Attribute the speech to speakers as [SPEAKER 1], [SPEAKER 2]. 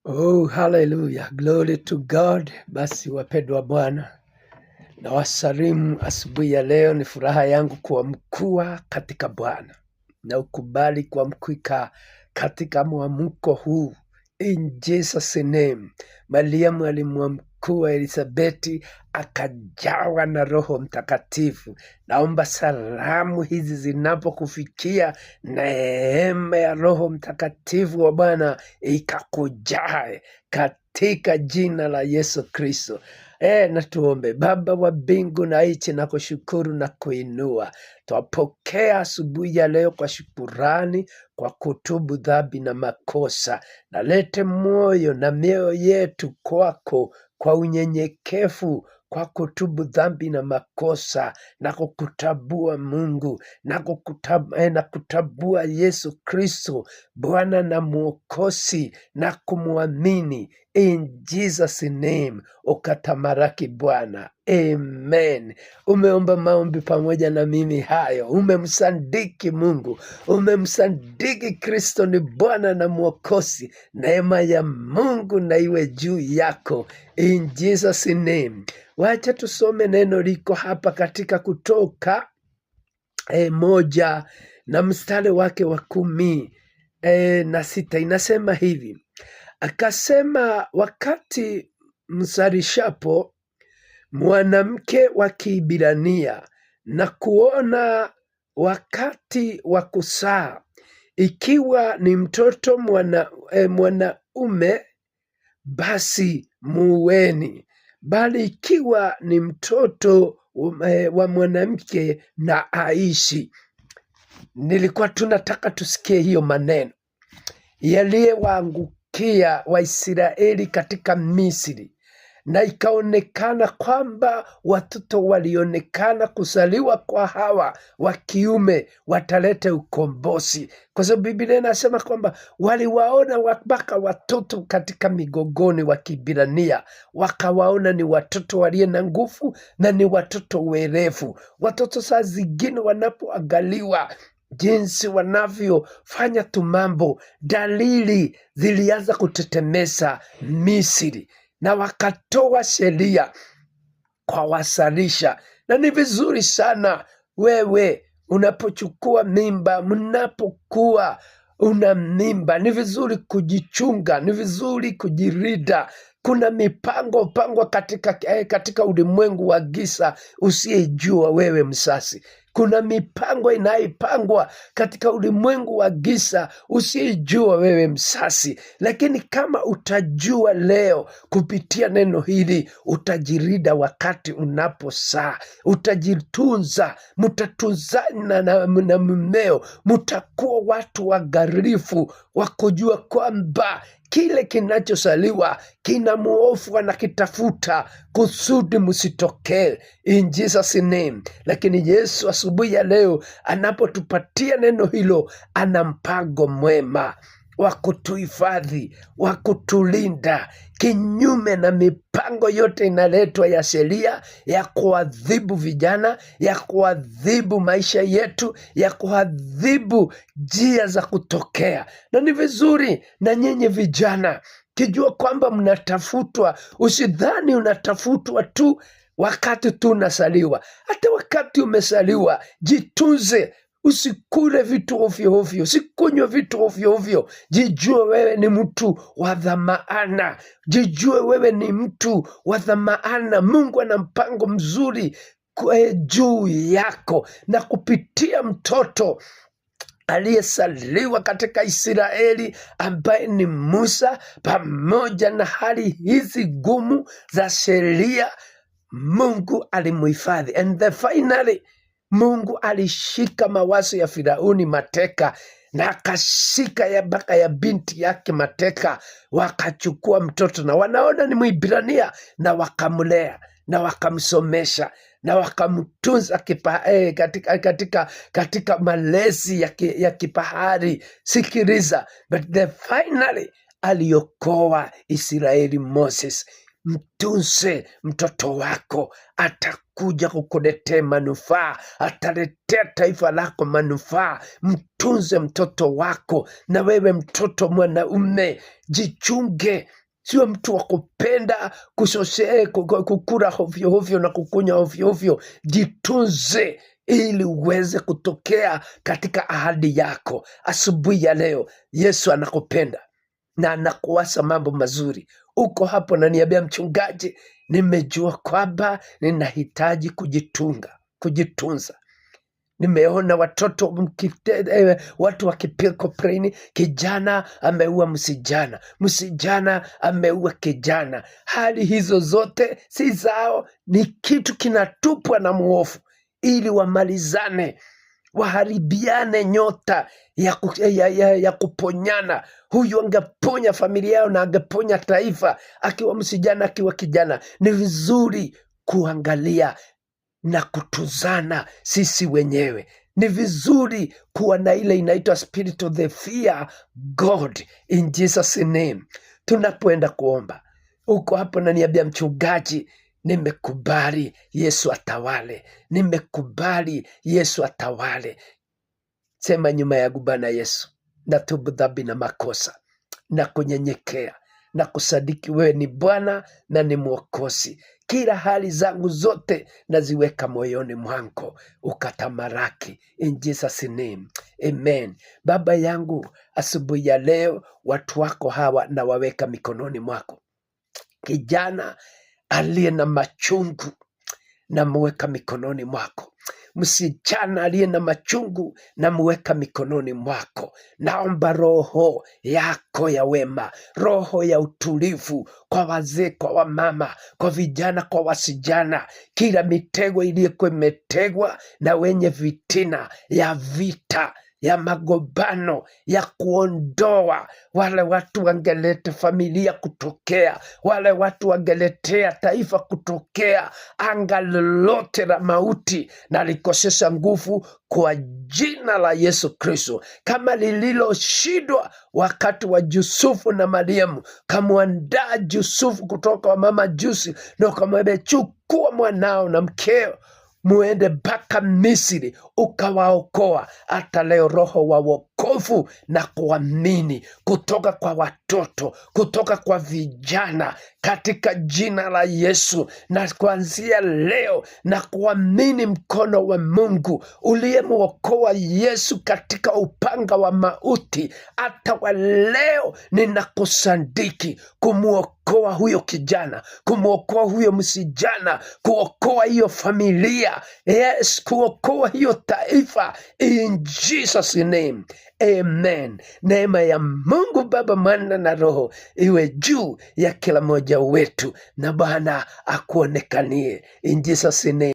[SPEAKER 1] Oh, hallelujah. Glory to God. Basi wapendwa Bwana, na wasalimu asubuhi ya leo. Ni furaha yangu kuamkua katika Bwana na ukubali kuamka katika mwamko huu. In Jesus name. Mariamu alimwamkua Elisabeti akajawa na Roho Mtakatifu. Naomba salamu hizi zinapokufikia, neema ya Roho Mtakatifu wa Bwana ikakujae katika jina la Yesu Kristo. Na tuombe. Baba wa mbingu na nchi, na kushukuru na kuinua, twapokea asubuhi ya leo kwa shukurani, kwa kutubu dhambi na makosa. Nalete moyo na mioyo yetu kwako kwa unyenyekevu, kwa kutubu dhambi na makosa na kukutabua Mungu na kutabua Yesu Kristo Bwana na Mwokozi na kumwamini. In Jesus name ukatamaraki Bwana. Amen. Umeomba maombi pamoja na mimi hayo. Umemsandiki Mungu. Umemsandiki Kristo ni Bwana na Mwokozi. Neema ya Mungu na iwe juu yako. In Jesus name. Wacha tusome neno liko hapa katika Kutoka 1 na mstari wake wa 16. Inasema hivi: akasema, wakati msarishapo mwanamke wa Kiebrania na kuona wakati wa kuzaa, ikiwa ni mtoto mwanaume, basi muueni, bali ikiwa ni mtoto wa mwanamke na aishi. Nilikuwa tunataka tusikie hiyo maneno yaliyowaangukia Waisraeli katika Misri, na ikaonekana kwamba watoto walionekana kuzaliwa kwa hawa wa kiume watalete ukombozi, kwa sababu Biblia inasema kwamba waliwaona mpaka watoto katika migogoni wa Kiebrania, wakawaona ni watoto walio na nguvu na ni watoto werevu. Watoto saa zingine wanapoangaliwa jinsi wanavyofanya tumambo, dalili zilianza kutetemesa Misri, na wakatoa sheria kwa wasalisha. Na ni vizuri sana wewe unapochukua mimba, mnapokuwa una mimba, ni vizuri kujichunga, ni vizuri kujirida. Kuna mipango pangwa katika ulimwengu wa giza usiyejua wewe msasi. Kuna mipango inaipangwa katika ulimwengu wa giza usiyejua wewe msasi. Lakini kama utajua leo kupitia neno hili, utajirida wakati unaposaa, utajitunza, mtatunzana na mmeo, mtakuwa watu wagarifu wa kujua kwamba kile kinachosaliwa kina muofu anakitafuta kusudi msitokee. In Jesus name. Lakini Yesu asubuhi ya leo anapotupatia neno hilo, ana mpango mwema wa kutuhifadhi, wa kutulinda kinyume na mipango yote inaletwa ya sheria, ya kuadhibu vijana, ya kuadhibu maisha yetu, ya kuadhibu njia za kutokea. Na ni vizuri na nyinyi vijana kijua kwamba mnatafutwa. Usidhani unatafutwa tu wakati tu unasaliwa. Hata wakati umesaliwa, jitunze. Usikule vitu ovyo ovyo, usikunywe vitu ovyo ovyo. Jijue wewe ni mtu wa dhamana, jijue wewe ni mtu wa dhamana. Mungu ana mpango mzuri juu yako, na kupitia mtoto aliyesaliwa katika Israeli ambaye ni Musa, pamoja na hali hizi gumu za sheria, Mungu alimuhifadhi. And finally Mungu alishika mawazo ya Firauni mateka, na akashika mpaka ya binti yake mateka. Wakachukua mtoto na wanaona ni Mwibrania, na wakamlea na wakamsomesha na wakamtunza katika malezi ya kipahari. Sikiliza, but finally aliokoa Israeli Moses. Mtunze mtoto wako, atakuja kukuletea manufaa, ataletea taifa lako manufaa. Mtunze mtoto wako. Na wewe mtoto mwanaume, jichunge. Sio mtu wa kupenda kukula hovyo hovyo na kukunywa hovyo hovyo. Jitunze ili uweze kutokea katika ahadi yako. Asubuhi ya leo Yesu anakupenda na anakuwasa mambo mazuri. Uko hapo na niambia, mchungaji, nimejua kwamba ninahitaji kujitunza. Nimeona watu wakipiga kompleni, kijana ameua msijana, msijana ameua kijana. Hali hizo zote si zao, ni kitu kinatupwa na muovu ili wamalizane, waharibiane nyota ya kuponyana. Huyu angeponya familia yao na angeponya taifa, akiwa msijana, akiwa kijana. Ni vizuri kuangalia na kutuzana sisi wenyewe. Ni vizuri kuwa na ile inaitwa spirit of the fear God in Jesus name. Tunapoenda kuomba, uko hapo na niambia, mchungaji, nimekubali Yesu atawale. Nimekubali Yesu atawale. Sema nyuma yangu, Bwana Yesu, natubu dhambi na makosa na kunyenyekea na kusadiki wewe ni Bwana na ni Mwokozi. Kila hali zangu zote naziweka moyoni mwangu, ukatamaraki in Jesus name. Amen. Baba yangu, asubuhi ya leo watu wako hawa na waweka mikononi mwako. Kijana aliye na machungu na muweka mikononi mwako. Msichana aliye na machungu na muweka mikononi mwako. Naomba roho yako ya wema, roho ya utulivu kwa wazee, kwa wamama, kwa vijana, kwa wasijana. Kila mitego iliyokuwa imetegwa na wenye vitina ya vita, ya magombano, ya kuondoa, wale watu wangeleta familia kutokea, wale watu wangeletea taifa kutokea, anga lolote la mauti na likosesha nguvu kwa jina la Yesu Kristo. Kama lililoshindwa wakati wa Yusufu na Mariamu, kamwandaa Yusufu kutoka wa mama Jusi na ukamwambia, chukua mwanao na mkeo muende mpaka Misri ukawaokoa. Hata leo roho wa wokovu na kuamini kutoka kwa watoto, kutoka kwa vijana, katika jina la Yesu. Na kuanzia leo na kuamini mkono wa Mungu uliyemwokoa Yesu katika upanga wa mauti. Hata wa leo ninakusandiki kumuokoa huyo kijana, kumuokoa huyo msijana, kuokoa hiyo familia, yes, kuokoa hiyo taifa in Jesus name. Amen. Neema ya Mungu Baba, Mwana na Roho iwe juu ya kila mmoja wetu, na Bwana akuonekanie in Jesus name.